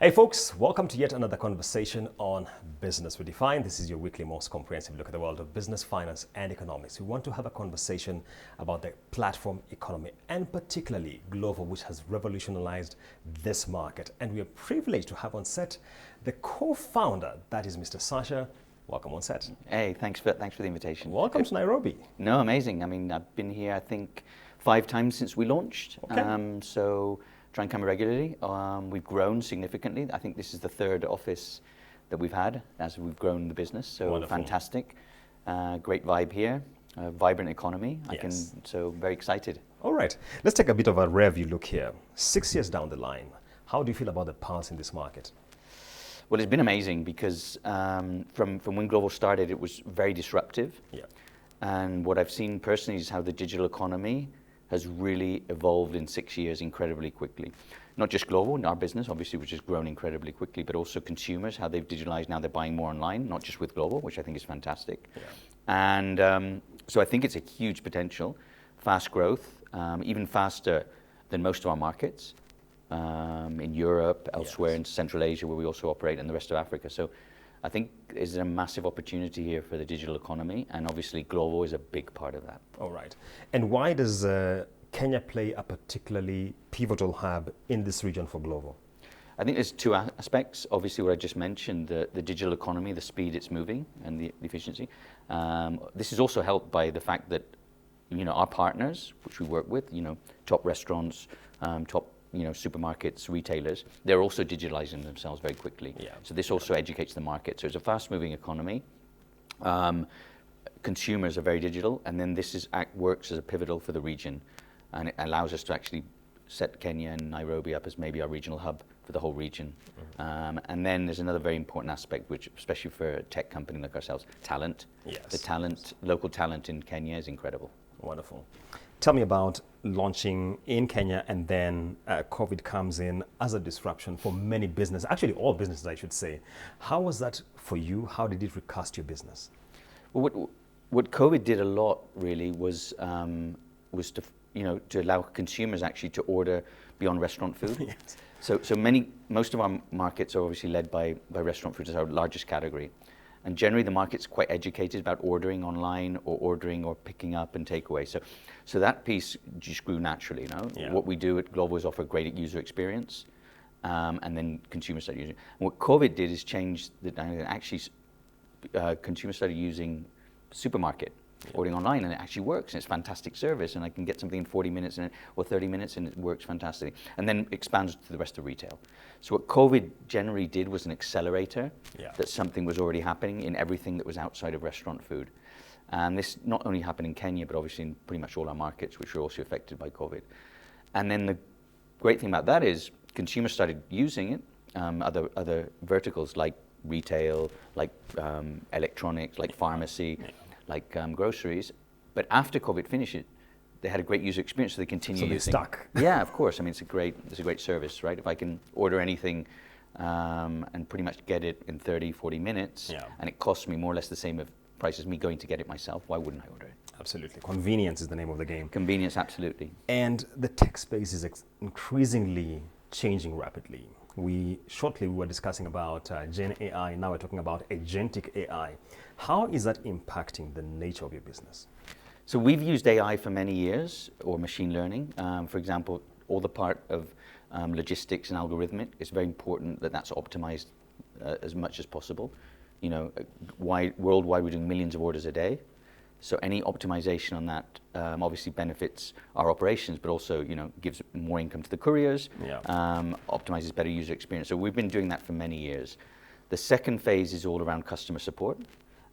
Hey folks, welcome to yet another conversation on Business Redefined. This is your weekly most comprehensive look at the world of business, finance, and economics. We want to have a conversation about the platform economy and particularly Glovo, which has revolutionized this market. And we are privileged to have on set the co-founder, that is Mr. Sacha. Welcome on set. Hey, thanks for the invitation. Welcome to Nairobi. No, amazing. I mean, I've been here, I think, 5 times since we launched. Okay. So try and come regularly. We've grown significantly. I think this is the 3rd office that we've had as we've grown the business. So Wonderful. Fantastic. Great vibe here. Vibrant economy. Yes. So very excited. All right. Let's take a bit of a review look here. 6 years down the line, how do you feel about the pulse in this market? Well, it's been amazing because from when Glovo started, it was very disruptive. Yeah. And what I've seen personally is how the digital economy has really evolved in 6 years incredibly quickly. Not just Glovo, in our business, obviously, which has grown incredibly quickly, but also consumers, how they've digitalized, now they're buying more online, not just with Glovo, which I think is fantastic. Yeah. And so I think it's a huge potential, fast growth, even faster than most of our markets in Europe, elsewhere Yes. in Central Asia, where we also operate, and the rest of Africa. So I think there's a massive opportunity here for the digital economy, and obviously Glovo is a big part of that. All right. And why does Kenya play a particularly pivotal hub in this region for Glovo? I think there's 2 aspects. Obviously, what I just mentioned, the digital economy, the speed it's moving, and the efficiency. This is also helped by the fact that, our partners, which we work with, top restaurants, top supermarkets, retailers, they're also digitalizing themselves very quickly. Yeah. So this also educates the market. So it's a fast-moving economy. Consumers are very digital, and then this works as a pivotal for the region, and it allows us to actually set Kenya and Nairobi up as maybe our regional hub for the whole region. Mm-hmm. And then there's another very important aspect, which, especially for a tech company like ourselves, talent. Yes. The talent, local talent in Kenya is incredible. Wonderful. Tell me about launching in Kenya and then COVID comes in as a disruption for many businesses, actually all businesses, I should say. How was that for you? How did it recast your business? Well, what COVID did a lot really was to allow consumers actually to order beyond restaurant food. Yes. So most of our markets are obviously led by restaurant food as our largest category. And generally the market's quite educated about ordering online or ordering or picking up and takeaway. So that piece just grew naturally, Yeah. What we do at Glovo is offer a great user experience, and then consumers start using it. And what COVID did is change the dynamic. Actually, consumers started using supermarket, ordering online, and it actually works, and it's fantastic service, and I can get something in 40 minutes or 30 minutes, and it works fantastically. And then expands to the rest of retail. So what COVID generally did was an accelerator, that something was already happening in everything that was outside of restaurant food. And this not only happened in Kenya, but obviously in pretty much all our markets, which were also affected by COVID. And then the great thing about that is consumers started using it, other verticals like retail, like electronics, like pharmacy, like groceries. But after COVID finished it, they had a great user experience, so they continue So they using. stuck. Yeah, of course. I mean, it's a great service, right? If I can order anything and pretty much get it in 30, 40 minutes, and it costs me more or less the same price as me going to get it myself, why wouldn't I order it? Absolutely. Convenience is the name of the game. Convenience, absolutely. And the tech space is increasingly changing rapidly. We were discussing about Gen AI, now we're talking about agentic AI. How is that impacting the nature of your business? So we've used AI for many years, or machine learning. For example, all the part of logistics and algorithmic, it's very important that that's optimized as much as possible. Worldwide we're doing millions of orders a day. So any optimization on that obviously benefits our operations, but also gives more income to the couriers, optimizes better user experience. So we've been doing that for many years. The second phase is all around customer support.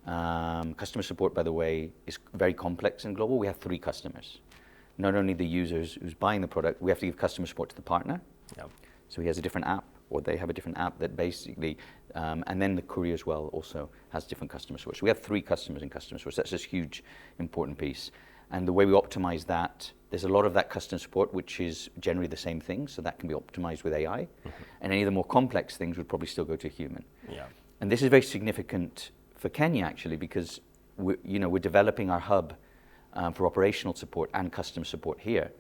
Customer support, by the way, is very complex in Glovo. We have 3 customers. Not only the users who's buying the product, we have to give customer support to the partner. So he has a different app, or they have a different app that basically, and then the courier as well also has different customer support. So we have 3 customers in customer support. So that's a huge, important piece. And the way we optimize that, there's a lot of that customer support, which is generally the same thing. So that can be optimized with AI. Mm-hmm. And any of the more complex things would probably still go to a human. And this is very significant for Kenya, actually, because we're developing our hub for operational support and customer support here.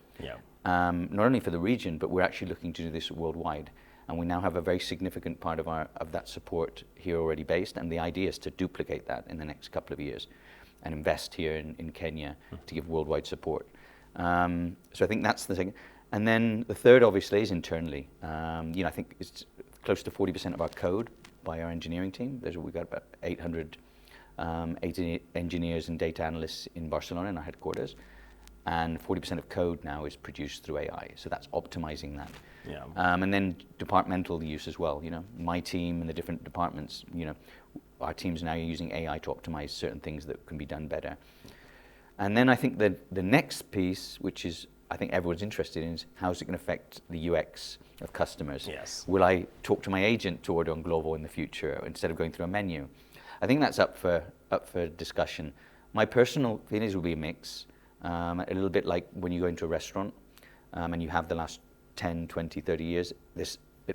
Not only for the region, but we're actually looking to do this worldwide. And we now have a very significant part of that support here already based, and the idea is to duplicate that in the next couple of years and invest here in Kenya to give worldwide support. So I think that's the thing. And then the third, obviously, is internally. I think it's close to 40% of our code by our engineering team. We've got about 800 engineers and data analysts in Barcelona in our headquarters. And 40% of code now is produced through AI. So that's optimizing that. Yeah. And then departmental use as well. My team and the different departments, our teams now are using AI to optimize certain things that can be done better. And then I think the next piece, which is I think everyone's interested in, is how is it going to affect the UX of customers? Yes. Will I talk to my agent to order on Glovo in the future instead of going through a menu? I think that's up for discussion. My personal feelings will be a mix. A little bit like when you go into a restaurant and you have the last 10, 20, 30 years,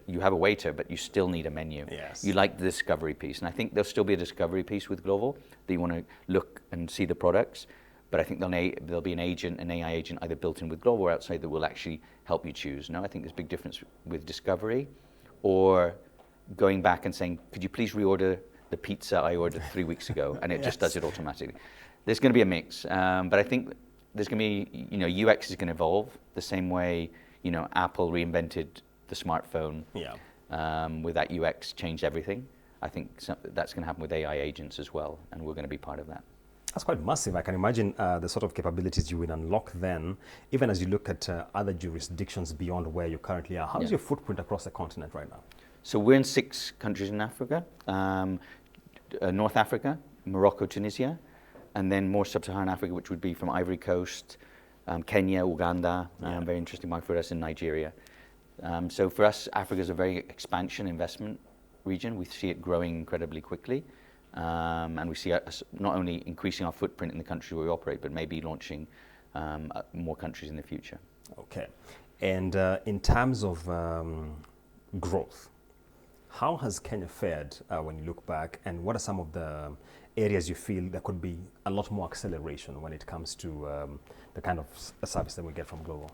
you have a waiter, but you still need a menu. Yes. You like the discovery piece. And I think there'll still be a discovery piece with Glovo that you want to look and see the products. But I think there'll be an AI agent either built in with Glovo or outside that will actually help you choose. No, I think there's a big difference with discovery or going back and saying, could you please reorder the pizza I ordered 3 weeks ago? And it just does it automatically. There's going to be a mix. But I think there's going to be, UX is going to evolve the same way, Apple reinvented the smartphone. Yeah. With that UX changed everything. I think that's going to happen with AI agents as well. And we're going to be part of that. That's quite massive. I can imagine the sort of capabilities you will unlock then, even as you look at other jurisdictions beyond where you currently are. How is your footprint across the continent right now? So we're in 6 countries in Africa, North Africa, Morocco, Tunisia, and then more sub-Saharan Africa, which would be from Ivory Coast, Kenya, Uganda, very interesting market for us, in Nigeria. So for us, Africa is a very expansion investment region. We see it growing incredibly quickly. And we see us not only increasing our footprint in the country where we operate, but maybe launching more countries in the future. Okay. And in terms of growth, how has Kenya fared when you look back, and what are some of the areas you feel there could be a lot more acceleration when it comes to the kind of service that we get from Glovo?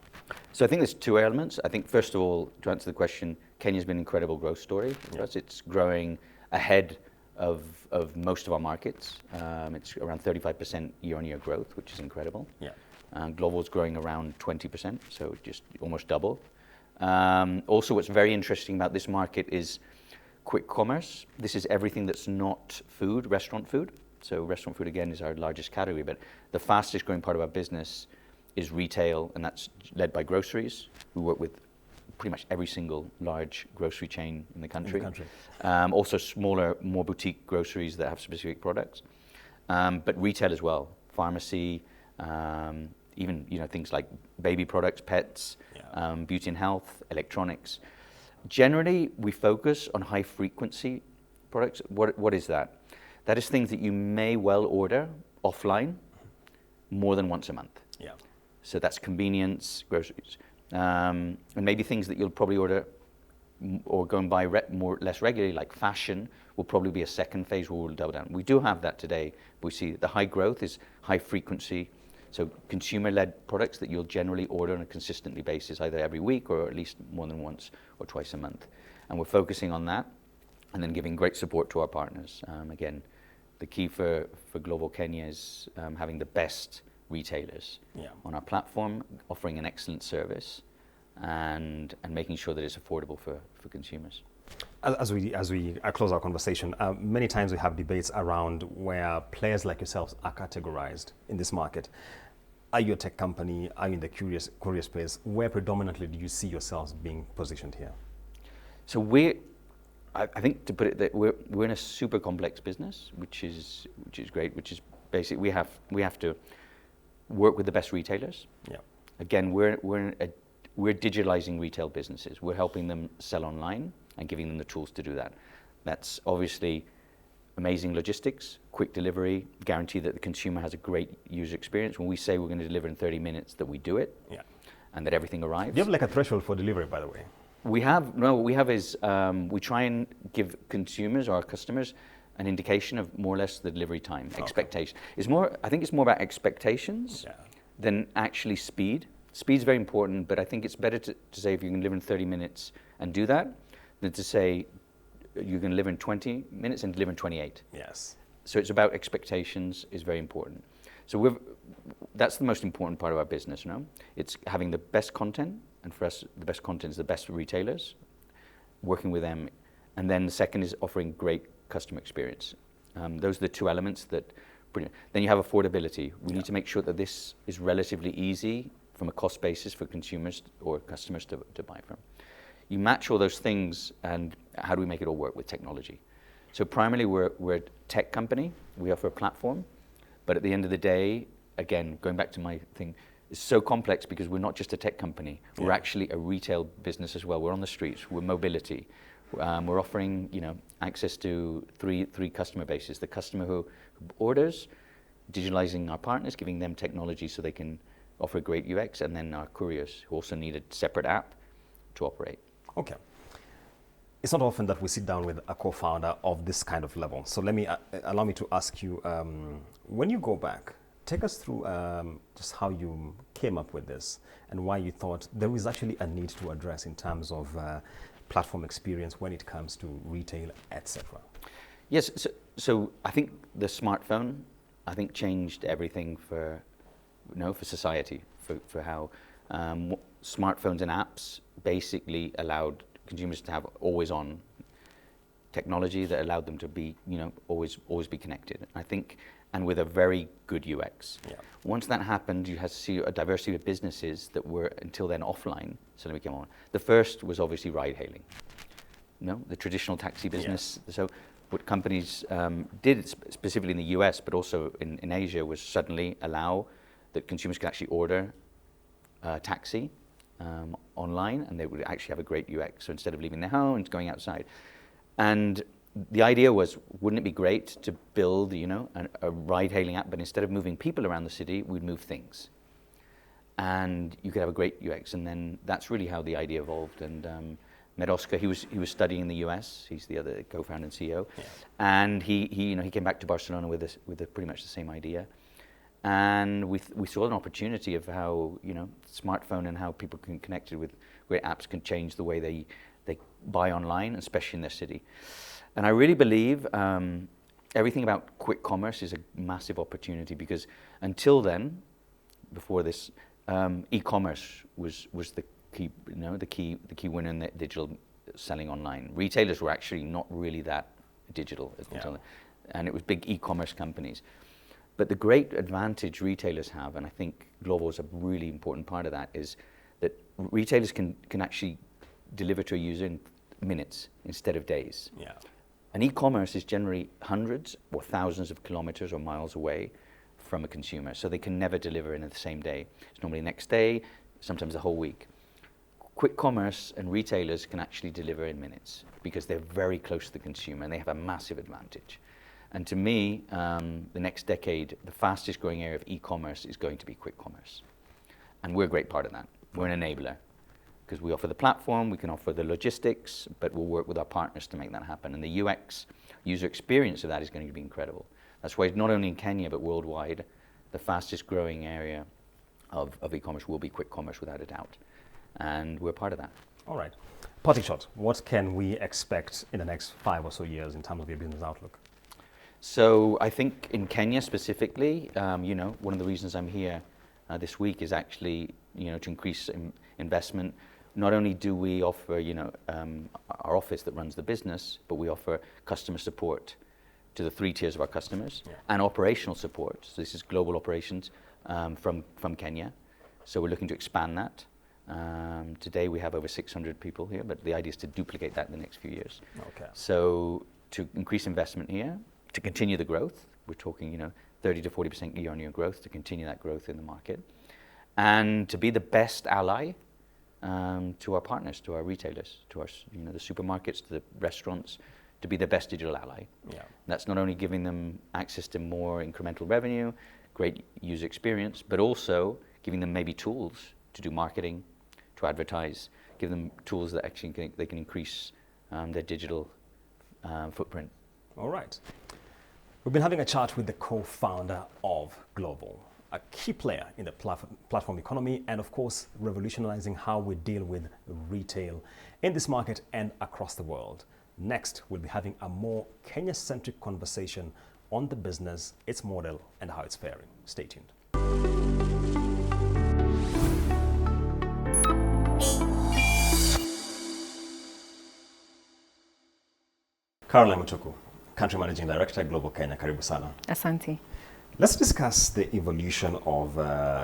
So I think there's 2 elements. I think first of all, to answer the question, Kenya's been an incredible growth story for us. It's growing ahead of most of our markets. It's around 35% year-on-year growth, which is incredible. Yeah. Glovo's growing around 20%, so just almost double. Also, what's very interesting about this market is quick commerce. This is everything that's not food, restaurant food. So restaurant food, again, is our largest category, but the fastest growing part of our business is retail, and that's led by groceries. We work with pretty much every single large grocery chain in the country. Also smaller, more boutique groceries that have specific products. But retail as well, pharmacy, even things like baby products, pets, beauty and health, electronics. Generally, we focus on high frequency products. What is that? That is things that you may well order offline more than once a month. Yeah. So that's convenience, groceries. And maybe things that you'll probably order or go and buy less regularly, like fashion, will probably be a second phase where we'll double down. We do have that today. But we see the high growth is high frequency, so consumer-led products that you'll generally order on a consistently basis, either every week or at least more than once or twice a month. And we're focusing on that and then giving great support to our partners. Again, the key for Glovo Kenya is having the best retailers on our platform, offering an excellent service, and making sure that it's affordable for consumers. As we close our conversation, many times we have debates around where players like yourselves are categorized in this market. Are you a tech company? Are you in the courier space? Where predominantly do you see yourselves being positioned here? So I think, to put it that we're in a super complex business, which is great. Which is basically we have to work with the best retailers. Yeah. Again, we're digitalizing retail businesses. We're helping them sell online and giving them the tools to do that. That's obviously amazing logistics, quick delivery, guarantee that the consumer has a great user experience. When we say we're going to deliver in 30 minutes, that we do it, and that everything arrives. Do you have like a threshold for delivery, by the way? We try and give consumers or our customers an indication of more or less the delivery time, expectation. I think it's more about expectations than actually speed. Speed's very important, but I think it's better to say if you can deliver in 30 minutes and do that, than to say you can deliver in 20 minutes and deliver in 28. Yes. So it's about expectations is very important. So that's the most important part of our business, you know? It's having the best content, and for us, the best content is the best retailers, working with them. And then the second is offering great customer experience. Those are the two elements that, then you have affordability. We need to make sure that this is relatively easy from a cost basis for consumers or customers to buy from. You match all those things, and how do we make it all work with technology? So primarily we're a tech company. We offer a platform, but at the end of the day, again, going back to my thing, it's so complex because we're not just a tech company. We're actually a retail business as well. We're on the streets. We're mobility. We're offering, you know, access to three customer bases. The customer who orders, digitalizing our partners, giving them technology so they can offer a great UX, and then our couriers who also need a separate app to operate. Okay. It's not often that we sit down with a co-founder of this kind of level. So allow me to ask you, when you go back, take us through just how you came up with this and why you thought there was actually a need to address in terms of platform experience when it comes to retail, etc. Yes, so I think the smartphone, changed everything for society, for how smartphones and apps basically allowed consumers to have always-on technology that allowed them to be, always be connected. I think, and with a very good UX. Yeah. Once that happened, you had to see a diversity of businesses that were until then offline, suddenly became on. The first was obviously ride-hailing. The traditional taxi business. Yes. So what companies did, specifically in the US, but also in Asia, was suddenly allow that consumers could actually order a taxi online, and they would actually have a great UX. So instead of leaving their home and going outside. And the idea was, wouldn't it be great to build, a ride-hailing app, but instead of moving people around the city, we'd move things. And you could have a great UX. And then that's really how the idea evolved. And met Oscar. He was studying in the US. He's the other co-founder and CEO. Yeah. And he came back to Barcelona with pretty much the same idea. And we saw an opportunity of how, smartphone and how people can connect it with great apps can change the way they buy online, especially in their city. And I really believe everything about quick commerce is a massive opportunity, because until then, before this, e-commerce was the key, the key winner in the digital selling online. Retailers were actually not really that digital until then, and it was big e-commerce companies. But the great advantage retailers have, and I think Glovo is a really important part of that, is that retailers can actually deliver to a user in minutes instead of days. Yeah. And e-commerce is generally hundreds or thousands of kilometers or miles away from a consumer, so they can never deliver in the same day. It's normally the next day, sometimes the whole week. Quick commerce and retailers can actually deliver in minutes because they're very close to the consumer and they have a massive advantage. And to me, the next decade, the fastest growing area of e-commerce is going to be quick commerce. And we're a great part of that. We're an enabler because we offer the platform, we can offer the logistics, but we'll work with our partners to make that happen. And the UX, user experience of that is going to be incredible. That's why not only in Kenya, but worldwide, the fastest growing area of e-commerce will be quick commerce without a doubt. And we're part of that. All right. Parting shot, what can we expect in the next 5 or so years in terms of your business outlook? So I think in Kenya specifically, one of the reasons I'm here this week is actually, to increase investment. Not only do we offer, our office that runs the business, but we offer customer support to the 3 tiers of our customers and operational support. So this is global operations from Kenya. So we're looking to expand that. Today we have over 600 people here, but the idea is to duplicate that in the next few years. Okay. So to increase investment here, to continue the growth, we're talking 30 to 40% year-on-year growth, to continue that growth in the market, and to be the best ally to our partners, to our retailers, to our the supermarkets, to the restaurants, to be the best digital ally. Yeah. That's not only giving them access to more incremental revenue, great user experience, but also giving them maybe tools to do marketing, to advertise, give them tools that actually they can increase their digital footprint. All right. We've been having a chat with the co-founder of Glovo. a key player in the platform economy, and of course, revolutionizing how we deal with retail in this market and across the world. Next, we'll be having a more Kenya-centric conversation on the business, its model, and how it's faring. Stay tuned. Caroline Mutuku, Country Managing Director, Glovo Kenya. Karibu sana. Asante. Let's discuss the evolution of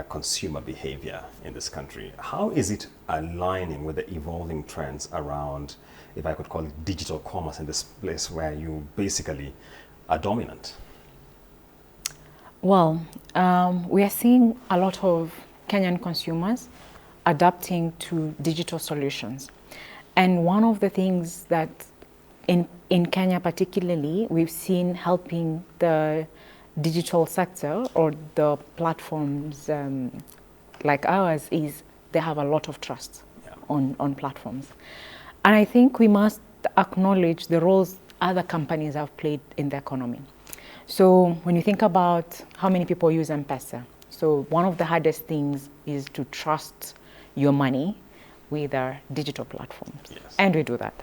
consumer behavior in this country. How is it aligning with the evolving trends around, if I could call it, digital commerce in this place where you basically are dominant? Well, we are seeing a lot of Kenyan consumers adapting to digital solutions. And one of the things that in Kenya particularly, we've seen helping the digital sector or the platforms like ours is they have a lot of trust on platforms. And I think we must acknowledge the roles other companies have played in the economy. So when you think about how many people use M-Pesa, so one of the hardest things is to trust your money with our digital platforms. Yes. And we do that.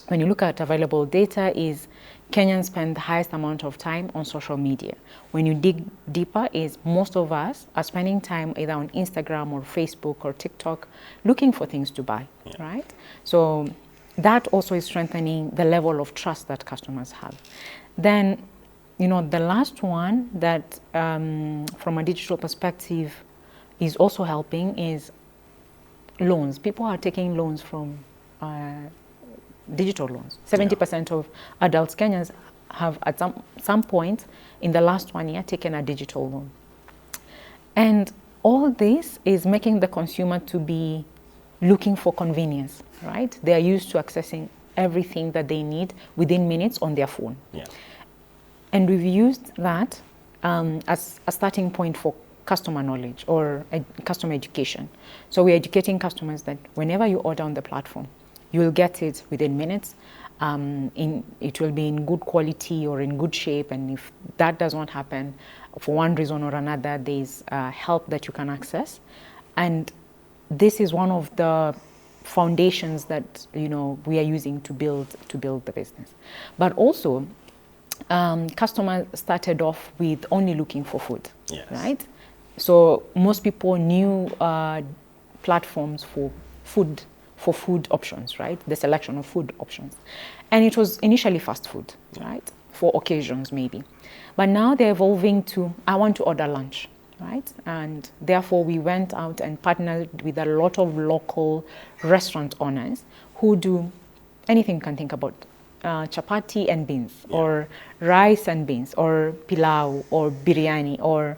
When you look at available data, is Kenyans spend the highest amount of time on social media. When you dig deeper, is most of us are spending time either on Instagram or Facebook or TikTok looking for things to buy, right? So that also is strengthening the level of trust that customers have. Then, you know, the last one that from a digital perspective is also helping is loans. People are taking loans from digital loans. 70% of adults Kenyans have at some point in the last 1 year taken a digital loan. And all this is making the consumer to be looking for convenience, right? They are used to accessing everything that they need within minutes on their phone. Yeah. And we've used that as a starting point for customer knowledge or customer education. So we're educating customers that whenever you order on the platform, you will get it within minutes. It will be in good quality or in good shape. And if that does not happen, for one reason or another, there's help that you can access. And this is one of the foundations that, you know, we are using to build the business. But also, customers started off with only looking for food, right? So most people knew platforms for food options, right? The selection of food options. And it was initially fast food, right? For occasions maybe. But now they're evolving to, I want to order lunch, right? And therefore we went out and partnered with a lot of local restaurant owners who do anything you can think about. Chapati and beans, or rice and beans, or pilau, or biryani, or,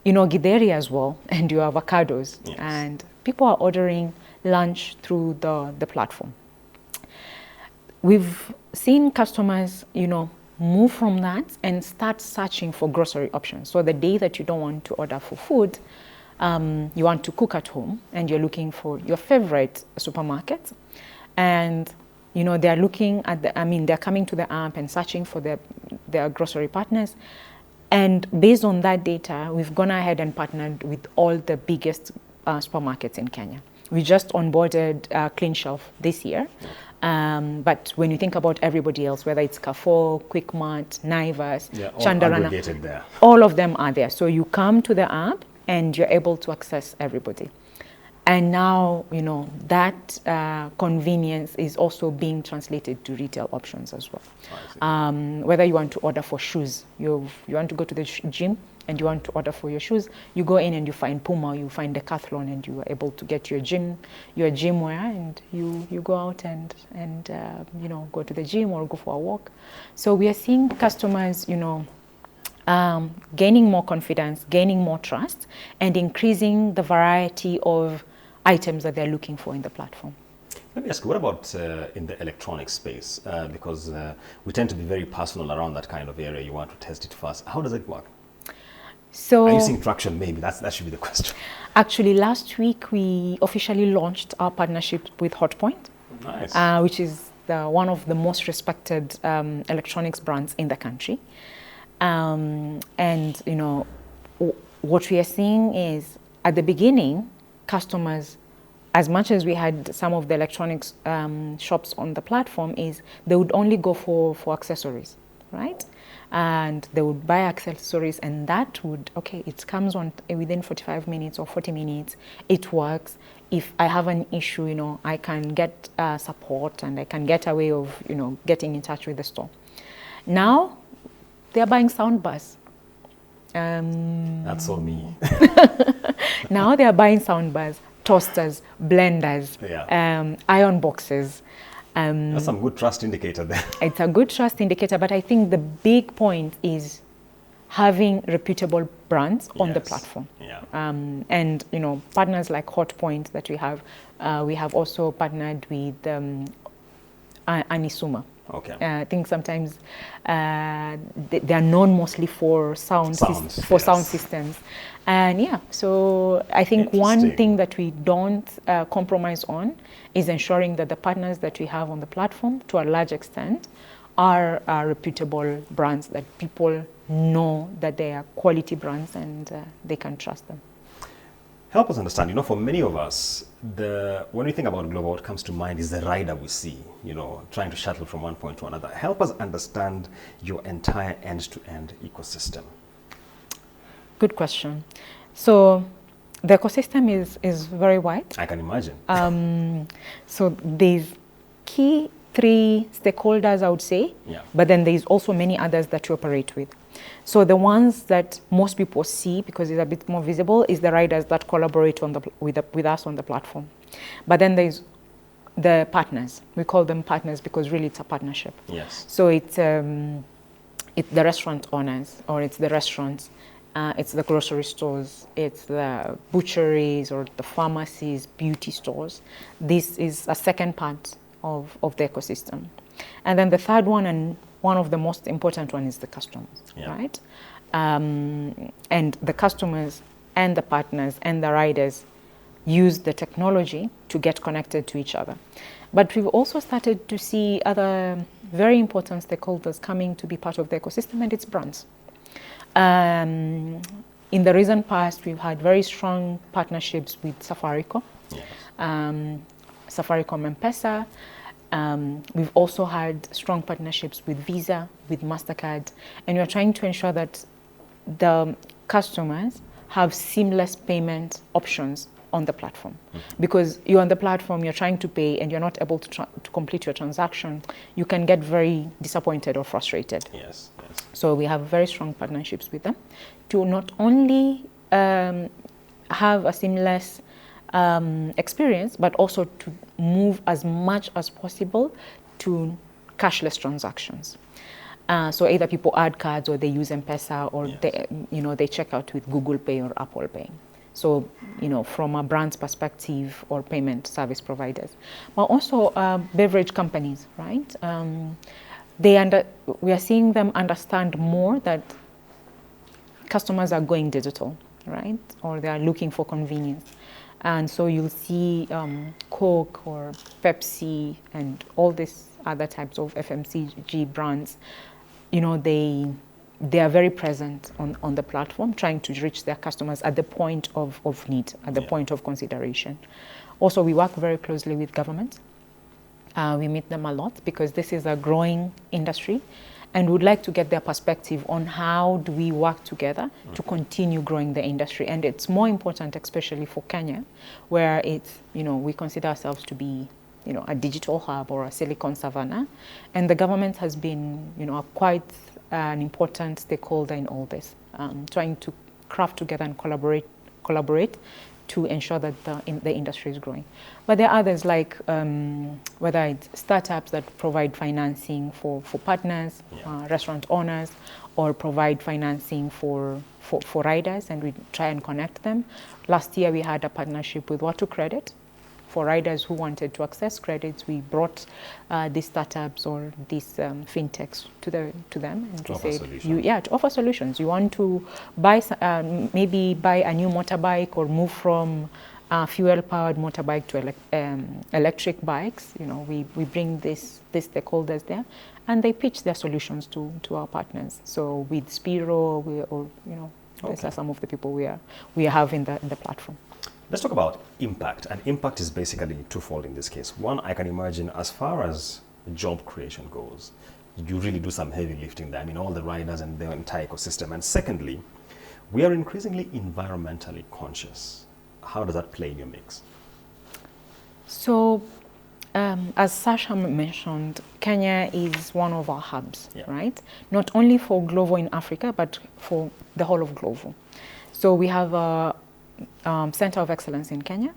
you know, githeri as well, and your avocados. Yes. And people are ordering lunch through the platform. We've seen customers, you know, move from that and start searching for grocery options. So the day that you don't want to order for food, you want to cook at home and you're looking for your favorite supermarket, and you know, they're looking at they're coming to the app and searching for their grocery partners. And based on that data, we've gone ahead and partnered with all the biggest supermarkets in Kenya. We just onboarded Clean Shelf this year. But when you think about everybody else, whether it's Carrefour, Quickmart, Naivas, Chandarana, aggregated there. All of them are there. So you come to the app and you're able to access everybody. And now, you know, that convenience is also being translated to retail options as well. Whether you want to order for shoes, you want to go to the gym and you want to order for your shoes, you go in and you find Puma, you find Decathlon, and you are able to get your gym wear, and you go out and you know, go to the gym or go for a walk. So we are seeing customers, you know, gaining more confidence, gaining more trust, and increasing the variety of items that they're looking for in the platform. Let me ask you, what about in the electronic space? Because we tend to be very personal around that kind of area. You want to test it first. How does it work? So, are you seeing traction? Maybe that should be the question. Actually, last week we officially launched our partnership with Hotpoint, nice. Which is one of the most respected electronics brands in the country. And you know, what we are seeing is, at the beginning, customers, as much as we had some of the electronics shops on the platform, is they would only go for accessories, right? And they would buy accessories, and that would, okay, it comes on within 45 minutes or 40 minutes, it works. If I have an issue, I can get support, and I can get a way of, getting in touch with the store. Now, they're buying soundbars. That's all me. Now they're buying soundbars, toasters, blenders, iron boxes. That's some good trust indicator there. It's a good trust indicator, but I think the big point is having reputable brands on the platform. Yeah. And partners like Hotpoint that we have also partnered with Anisuma. Okay. I think sometimes they are known mostly for sound systems. And so I think one thing that we don't compromise on is ensuring that the partners that we have on the platform, to a large extent, are reputable brands that people know that they are quality brands and they can trust them. Help us understand, for many of us, when we think about Glovo, what comes to mind is the rider we see, trying to shuttle from one point to another. Help us understand your entire end-to-end ecosystem. Good question. So the ecosystem is very wide. I can imagine. So there's key 3 stakeholders, I would say, but then there's also many others that you operate with. So the ones that most people see, because it's a bit more visible, is the riders that collaborate with us on the platform. But then there's the partners. We call them partners because really it's a partnership. Yes. So it's the restaurant owners, or it's the restaurants, it's the grocery stores, it's the butcheries or the pharmacies, beauty stores. This is a second part of the ecosystem. And then the third one, and one of the most important one, is the customers, right? And the customers and the partners and the riders use the technology to get connected to each other. But we've also started to see other very important stakeholders coming to be part of the ecosystem, and it's brands. In the recent past, we've had very strong partnerships with Safaricom, Safaricom M-Pesa. We've also had strong partnerships with Visa, with MasterCard, and we're trying to ensure that the customers have seamless payment options on the platform. Because you're on the platform, you're trying to pay, and you're not able to complete your transaction, you can get very disappointed or frustrated. Yes. So we have very strong partnerships with them to not only have a seamless experience, but also to move as much as possible to cashless transactions. So either people add cards, or they use M-Pesa, or they check out with Google Pay or Apple Pay. So, from a brand's perspective, or payment service providers, but also beverage companies, right? We are seeing them understand more that customers are going digital, right? Or they are looking for convenience. And so you'll see Coke or Pepsi and all these other types of FMCG brands, they are very present on the platform, trying to reach their customers at the point of need, at the point of consideration. Also, we work very closely with government. We meet them a lot because this is a growing industry, and would like to get their perspective on how do we work together to continue growing the industry. And it's more important, especially for Kenya, where it's, we consider ourselves to be, a digital hub or a Silicon Savannah. And the government has been, quite an important stakeholder in all this, trying to craft together and collaborate to ensure that the industry is growing. But there are others like whether it's startups that provide financing for partners, restaurant owners, or provide financing for riders, and we try and connect them. Last year we had a partnership with Watu Credit. For riders who wanted to access credits, we brought these startups or these fintechs to them and to offer solutions. You want to buy maybe buy a new motorbike, or move from fuel-powered motorbike to electric bikes. We bring these stakeholders there, and they pitch their solutions to our partners. So with Spiro, These are some of the people we have in the platform. Let's talk about impact. And impact is basically twofold in this case. One, I can imagine as far as job creation goes, you really do some heavy lifting there. I mean, all the riders and the entire ecosystem. And secondly, we are increasingly environmentally conscious. How does that play in your mix? So, as Sacha mentioned, Kenya is one of our hubs, right? Not only for Glovo in Africa, but for the whole of Glovo. So we have a center of excellence in Kenya.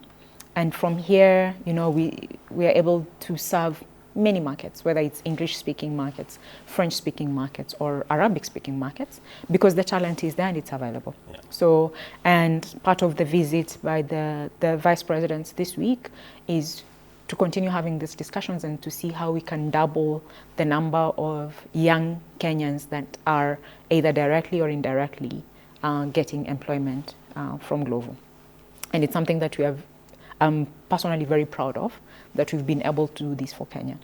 And from here, we are able to serve many markets, whether it's English-speaking markets, French-speaking markets, or Arabic-speaking markets, because the talent is there and it's available. Yeah. So, and part of the visit by the vice presidents this week is to continue having these discussions and to see how we can double the number of young Kenyans that are either directly or indirectly getting employment from Glovo. And it's something that I'm personally very proud of, that we've been able to do this for Kenya.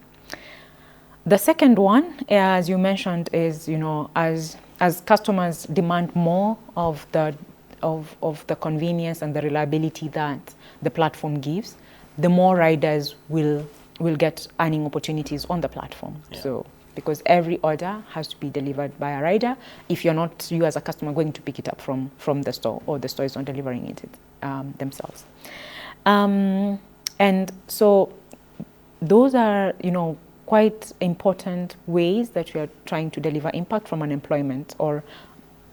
The second one, as you mentioned, is as customers demand more of the convenience and the reliability that the platform gives, the more riders will get earning opportunities on the platform. Yeah. So because every order has to be delivered by a rider, if you're not, you as a customer, going to pick it up from the store, or the store is not delivering it themselves. And so those are, quite important ways that we are trying to deliver impact from an employment or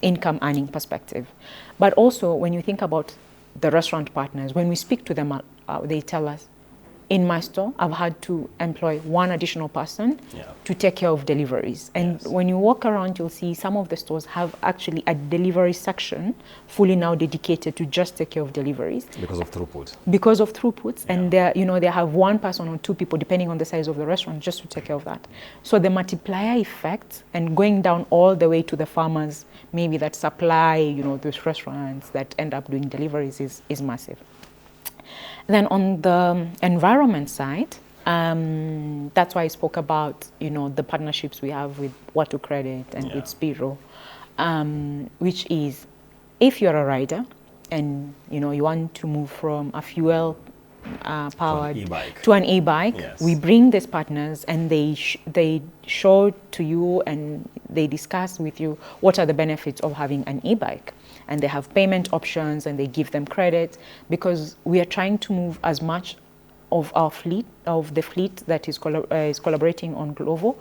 income earning perspective. But also when you think about the restaurant partners, when we speak to them, they tell us, in my store, I've had to employ one additional person to take care of deliveries. And when you walk around, you'll see some of the stores have actually a delivery section fully now dedicated to just take care of deliveries. Because of throughput. Because of throughputs. Yeah. And they have one person or two people, depending on the size of the restaurant, just to take care of that. So the multiplier effect, and going down all the way to the farmers, maybe that supply, those restaurants that end up doing deliveries is massive. Then on the environment side, that's why I spoke about, the partnerships we have with Watu Credit and with Spiro, which is, if you're a rider and, you want to move from a fuel powered to an e-bike, we bring these partners and they show to you and they discuss with you what are the benefits of having an e-bike. And they have payment options and they give them credit, because we are trying to move as much of our fleet, of the fleet that is collaborating on Glovo,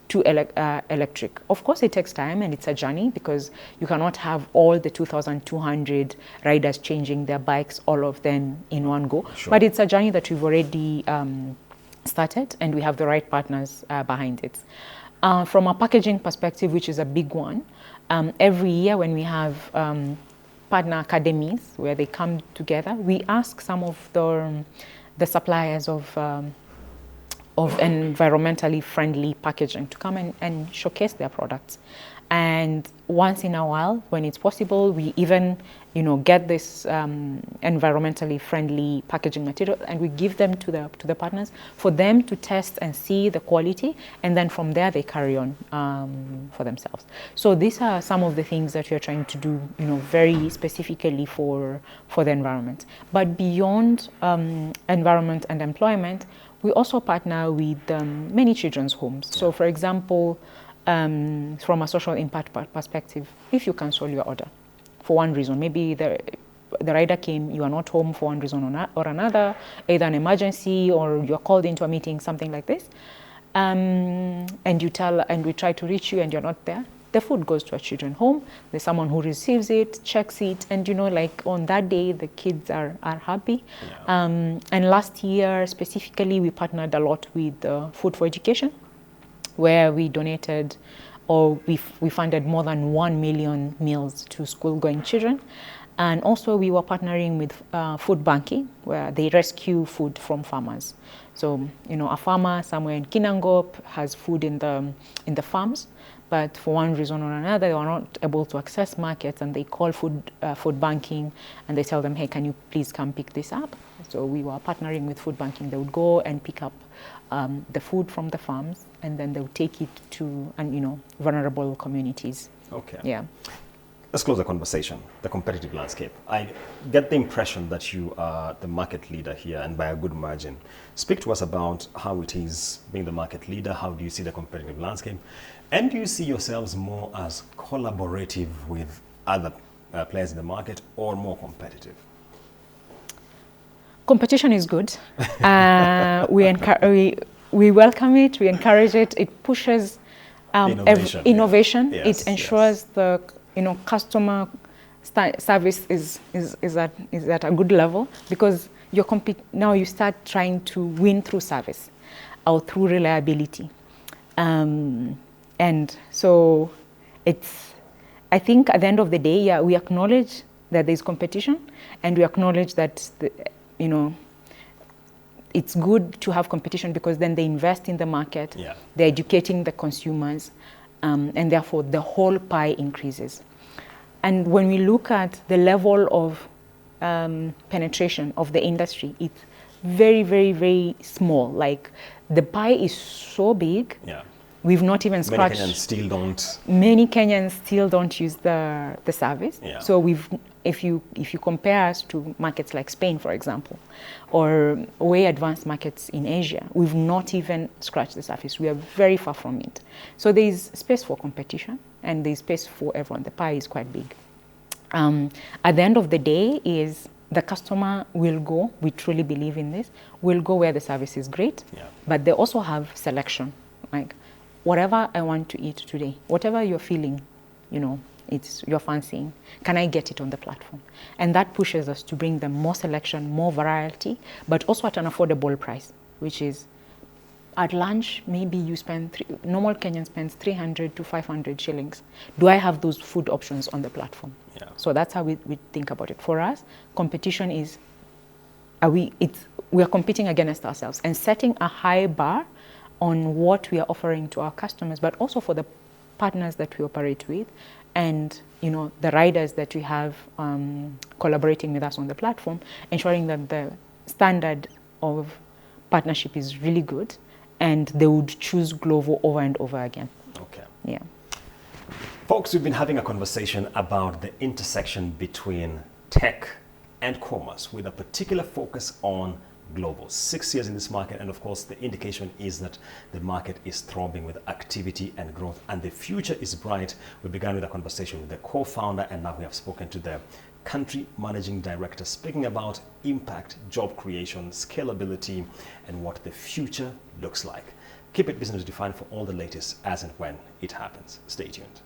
to electric. Of course, it takes time and it's a journey, because you cannot have all the 2,200 riders changing their bikes, all of them in one go. Sure. But it's a journey that we've already started, and we have the right partners behind it. From a packaging perspective, which is a big one, every year when we have partner academies where they come together, we ask some of the suppliers of environmentally friendly packaging to come and showcase their products. And once in a while, when it's possible, we even get this environmentally friendly packaging material, and we give them to the partners for them to test and see the quality, and then from there they carry on for themselves. So these are some of the things that we are trying to do, very specifically for the environment. But beyond environment and employment, we also partner with many children's homes. So for example, from a social impact perspective, if you cancel your order for one reason, maybe the rider came, you are not home for one reason or another, either an emergency or you're called into a meeting, something like this, and we try to reach you and you're not there, the food goes to a children's home. There's someone who receives it, checks it, and on that day the kids are happy. Yeah. And last year specifically, we partnered a lot with Food for Education, where we donated, or we funded more than 1 million meals to school-going children. And also we were partnering with food banking, where they rescue food from farmers. So, a farmer somewhere in Kinangop has food in the farms, but for one reason or another, they were not able to access markets, and they call food banking, and they tell them, hey, can you please come pick this up? So we were partnering with food banking. They would go and pick up the food from the farms, and then they would take it to vulnerable communities. Okay. Yeah. Let's close the conversation, the competitive landscape. I get the impression that you are the market leader here, and by a good margin. Speak to us about how it is being the market leader. How do you see the competitive landscape? And do you see yourselves more as collaborative with other players in the market, or more competitive? Competition is good. We welcome it, we encourage it. It pushes innovation. Yes, it ensures the customer service is at a good level, because now you start trying to win through service or through reliability. And so I think at the end of the day, yeah, we acknowledge that there's competition, and we acknowledge that it's good to have competition, because then they invest in the market, they're educating the consumers, and therefore the whole pie increases. And when we look at the level of penetration of the industry, it's very, very, very small. Like, the pie is so big. Yeah. We've not even scratched. Many Kenyans still don't use the service. Yeah. So if you compare us to markets like Spain, for example, or way advanced markets in Asia, we've not even scratched the surface. We are very far from it. So there is space for competition, and there is space for everyone. The pie is quite big. At the end of the day, is the customer will go. We truly believe in this. Will go where the service is great, but they also have selection. Like, whatever I want to eat today, whatever you're feeling, you're fancying, can I get it on the platform? And that pushes us to bring them more selection, more variety, but also at an affordable price, which is, at lunch, maybe you spend, normal Kenyan spends 300 to 500 shillings. Do I have those food options on the platform? Yeah. So that's how we think about it. For us, competition is, we are competing against ourselves and setting a high bar on what we are offering to our customers, but also for the partners that we operate with, and the riders that we have collaborating with us on the platform, ensuring that the standard of partnership is really good, and they would choose Glovo over and over again. Okay. Yeah. Folks, we've been having a conversation about the intersection between tech and commerce, with a particular focus on Glovo. 6 years in this market, and of course the indication is that the market is throbbing with activity and growth, and the future is bright. We began with a conversation with the co-founder, and now we have spoken to the country managing director, speaking about impact, job creation, scalability, and what the future looks like. Keep it Business Redefined for all the latest as and when it happens. Stay tuned.